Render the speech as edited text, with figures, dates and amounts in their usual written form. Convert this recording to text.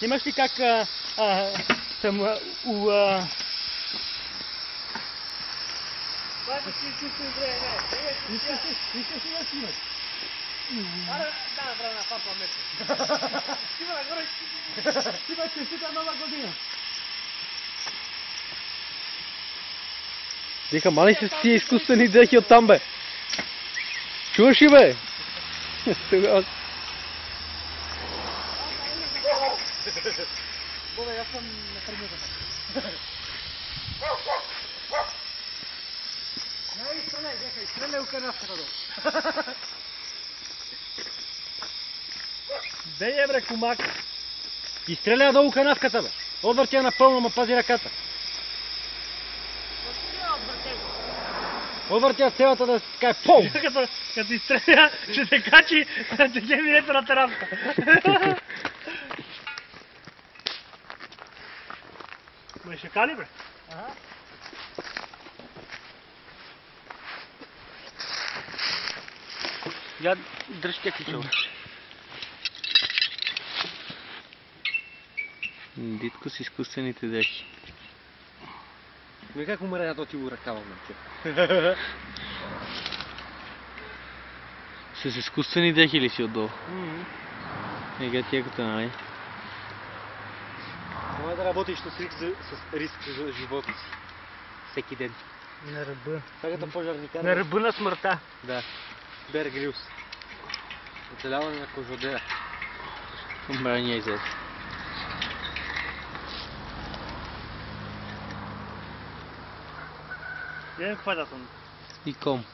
Снимаш ли как съм у... Това е почти изкуствено време. Искаш ли да снимаш? Да, направя на папа место. Стига нагоре. Стига честита нова година. Вика, мали се с тия изкуствени дрехи оттам, бе. Чуваш ли, бе? Тогава... Бобе, аз съм напрегнутен. Най, стреляй, дехай, стреляй у канавката долу. Бей е, бре, кумак. Изстреля долу канавката, бе. Отвърти я напълно, ма пази ръката. Отвърти я цялата да така е пол. Като изстреля, ще се качи на 2 минути на терапка. Ме ще кали, бре? Ага. Я дръж тя ключова. Дитко с изкуствените дрехи. Вие как умре на то ти го ръкава, момче? С изкуствени дрехи ли си отдолу? Ега тия като, нали? Няма да работиш с риск за живота си. Всеки ден. На ръба. Таката пожарникар. На ръба на смъртта. Да. Бер Грилс. Оцеляване на кожодера. Умрания излез. Ден хватат он. И ком.